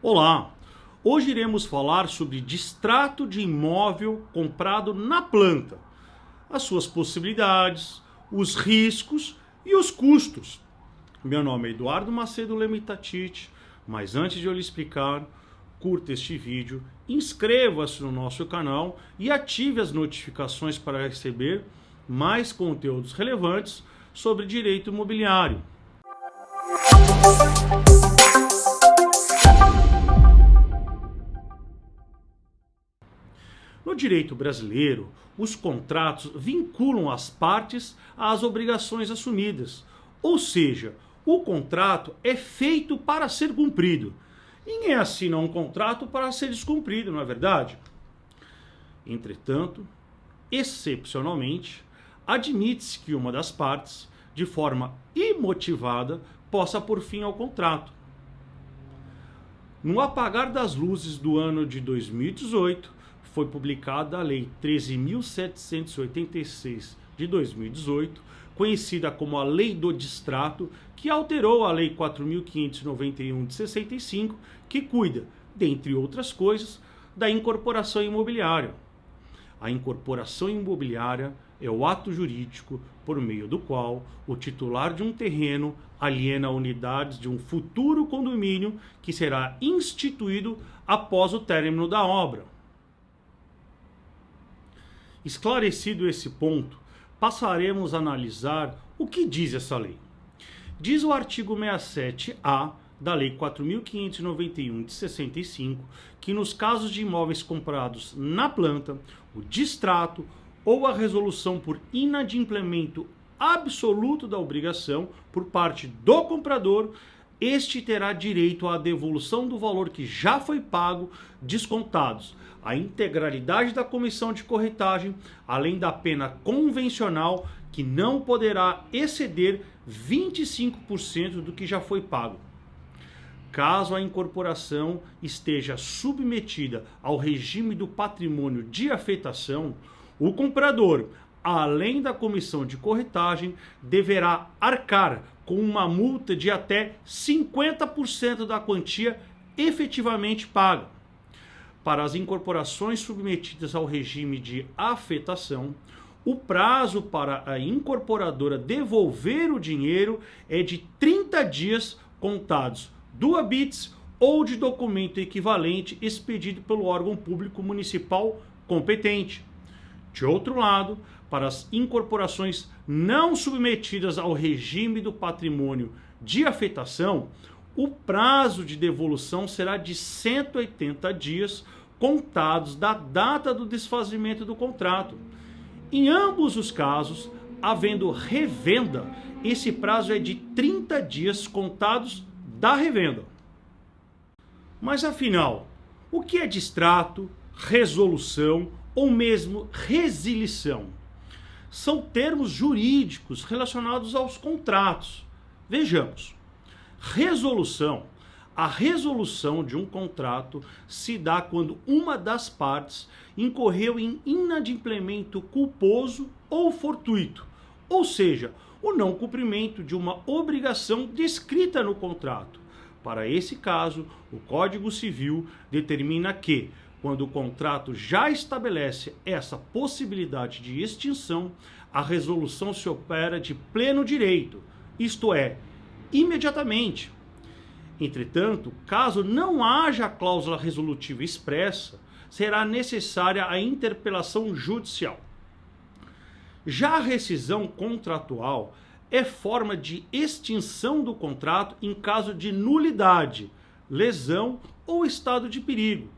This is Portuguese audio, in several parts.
Olá! Hoje iremos falar sobre distrato de imóvel comprado na planta, as suas possibilidades, os riscos e os custos. Meu nome é Eduardo Macedo Lemitatite, mas antes de eu lhe explicar, curta este vídeo, inscreva-se no nosso canal e ative as notificações para receber mais conteúdos relevantes sobre direito imobiliário. No direito brasileiro, os contratos vinculam as partes às obrigações assumidas, ou seja, o contrato é feito para ser cumprido. Ninguém assina um contrato para ser descumprido, não é verdade? Entretanto, excepcionalmente, admite-se que uma das partes, de forma imotivada, possa pôr fim ao contrato. No apagar das luzes do ano de 2018, foi publicada a Lei 13.786 de 2018, conhecida como a Lei do Distrato, que alterou a Lei 4.591 de 65, que cuida, dentre outras coisas, da incorporação imobiliária. A incorporação imobiliária é o ato jurídico por meio do qual o titular de um terreno aliena unidades de um futuro condomínio que será instituído após o término da obra. Esclarecido esse ponto, passaremos a analisar o que diz essa lei. Diz o artigo 67A da Lei 4.591 de 65 que nos casos de imóveis comprados na planta, o distrato ou a resolução por inadimplemento absoluto da obrigação por parte do comprador, este terá direito à devolução do valor que já foi pago, descontados a integralidade da comissão de corretagem, além da pena convencional, que não poderá exceder 25% do que já foi pago. Caso a incorporação esteja submetida ao regime do patrimônio de afetação, o comprador, além da comissão de corretagem, deverá arcar com uma multa de até 50% da quantia efetivamente paga. Para as incorporações submetidas ao regime de afetação, o prazo para a incorporadora devolver o dinheiro é de 30 dias contados do habeas ou de documento equivalente expedido pelo órgão público municipal competente. De outro lado, para as incorporações não submetidas ao regime do patrimônio de afetação, o prazo de devolução será de 180 dias contados da data do desfazimento do contrato. Em ambos os casos, havendo revenda, esse prazo é de 30 dias contados da revenda. Mas afinal, o que é distrato, resolução ou mesmo resilição? São termos jurídicos relacionados aos contratos. Vejamos. Resolução. A resolução de um contrato se dá quando uma das partes incorreu em inadimplemento culposo ou fortuito, ou seja, o não cumprimento de uma obrigação descrita no contrato. Para esse caso, o Código Civil determina que, quando o contrato já estabelece essa possibilidade de extinção, a resolução se opera de pleno direito, isto é, imediatamente. Entretanto, caso não haja cláusula resolutiva expressa, será necessária a interpelação judicial. Já a rescisão contratual é forma de extinção do contrato em caso de nulidade, lesão ou estado de perigo.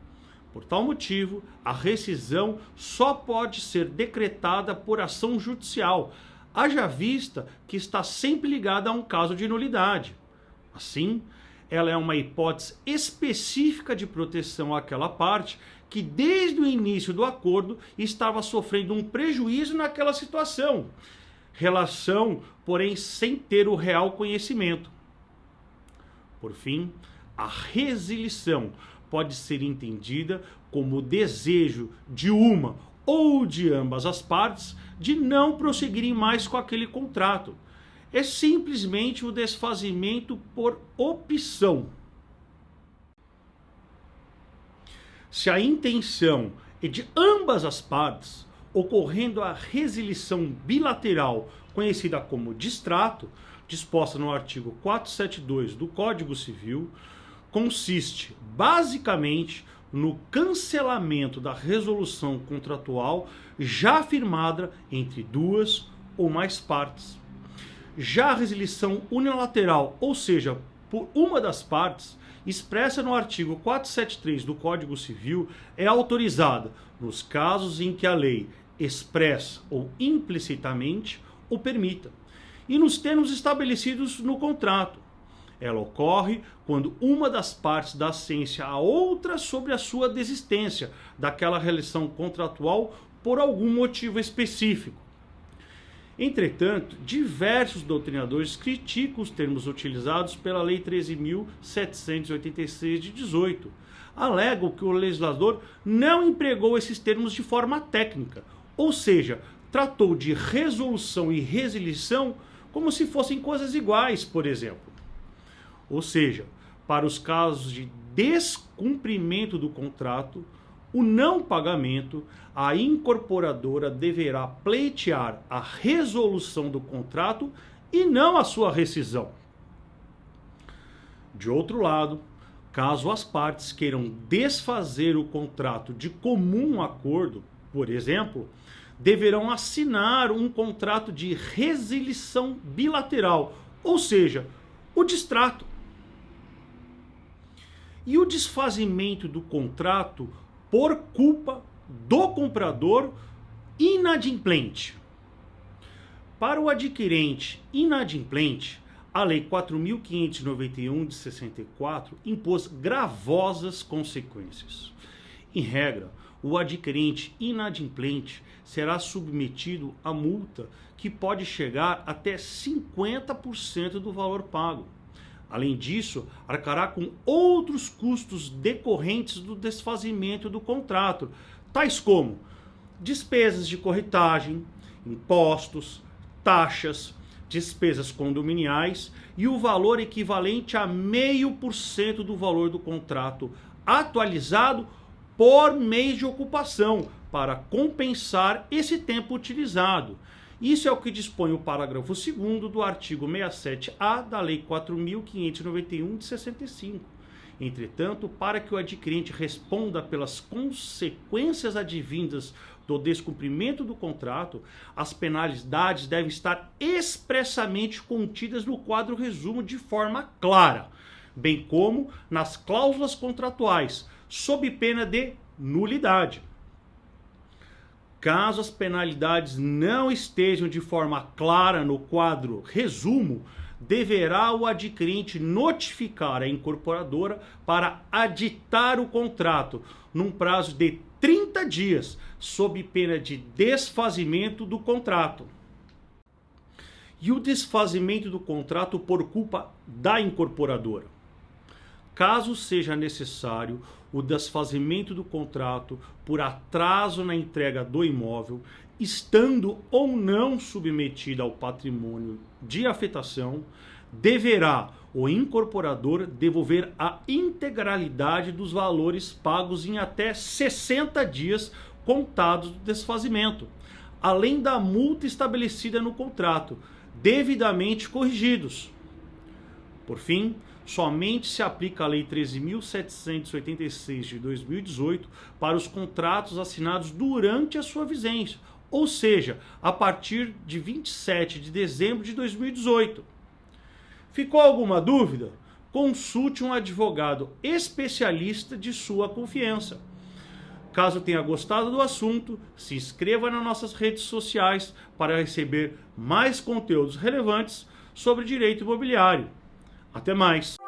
Por tal motivo, a rescisão só pode ser decretada por ação judicial, haja vista que está sempre ligada a um caso de nulidade. Assim, ela é uma hipótese específica de proteção àquela parte que desde o início do acordo estava sofrendo um prejuízo naquela situação, porém sem ter o real conhecimento. Por fim, a resilição pode ser entendida como o desejo de uma ou de ambas as partes de não prosseguirem mais com aquele contrato. É simplesmente o desfazimento por opção. se a intenção é de ambas as partes, ocorrendo a resilição bilateral, conhecida como distrato, disposta no artigo 472 do Código Civil, consiste basicamente no cancelamento da resolução contratual já firmada entre duas ou mais partes. Já a resilição unilateral, ou seja, por uma das partes, expressa no artigo 473 do Código Civil, é autorizada nos casos em que a lei expressa ou implicitamente o permita, e nos termos estabelecidos no contrato. Ela ocorre quando uma das partes dá ciência à outra sobre a sua desistência daquela relação contratual por algum motivo específico. Entretanto, diversos doutrinadores criticam os termos utilizados pela Lei 13.786 de 18. Alegam que o legislador não empregou esses termos de forma técnica, ou seja, tratou de resolução e resilição como se fossem coisas iguais, por exemplo. Ou seja, para os casos de descumprimento do contrato, o não pagamento, a incorporadora deverá pleitear a resolução do contrato e não a sua rescisão. De outro lado, caso as partes queiram desfazer o contrato de comum acordo, por exemplo, deverão assinar um contrato de resilição bilateral, ou seja, o distrato. E o desfazimento do contrato por culpa do comprador inadimplente. Para o adquirente inadimplente, a Lei 4.591 de 64 impôs gravosas consequências. Em regra, o adquirente inadimplente será submetido a multa que pode chegar até 50% do valor pago. Além disso, arcará com outros custos decorrentes do desfazimento do contrato, tais como despesas de corretagem, impostos, taxas, despesas condominiais e o valor equivalente a 0,5% do valor do contrato atualizado por mês de ocupação, para compensar esse tempo utilizado. Isso é o que dispõe o parágrafo 2º do artigo 67A da Lei 4.591 de 65. Entretanto, para que o adquirente responda pelas consequências advindas do descumprimento do contrato, as penalidades devem estar expressamente contidas no quadro resumo de forma clara, bem como nas cláusulas contratuais, sob pena de nulidade. Caso as penalidades não estejam de forma clara no quadro resumo, deverá o adquirente notificar a incorporadora para aditar o contrato num prazo de 30 dias, sob pena de desfazimento do contrato. E o desfazimento do contrato por culpa da incorporadora. Caso seja necessário o desfazimento do contrato por atraso na entrega do imóvel, estando ou não submetida ao patrimônio de afetação, deverá o incorporador devolver a integralidade dos valores pagos em até 60 dias contados do desfazimento, além da multa estabelecida no contrato, devidamente corrigidos. Por fim, somente se aplica a Lei 13.786 de 2018 para os contratos assinados durante a sua vigência, ou seja, a partir de 27 de dezembro de 2018. Ficou alguma dúvida? Consulte um advogado especialista de sua confiança. Caso tenha gostado do assunto, se inscreva nas nossas redes sociais para receber mais conteúdos relevantes sobre direito imobiliário. Até mais!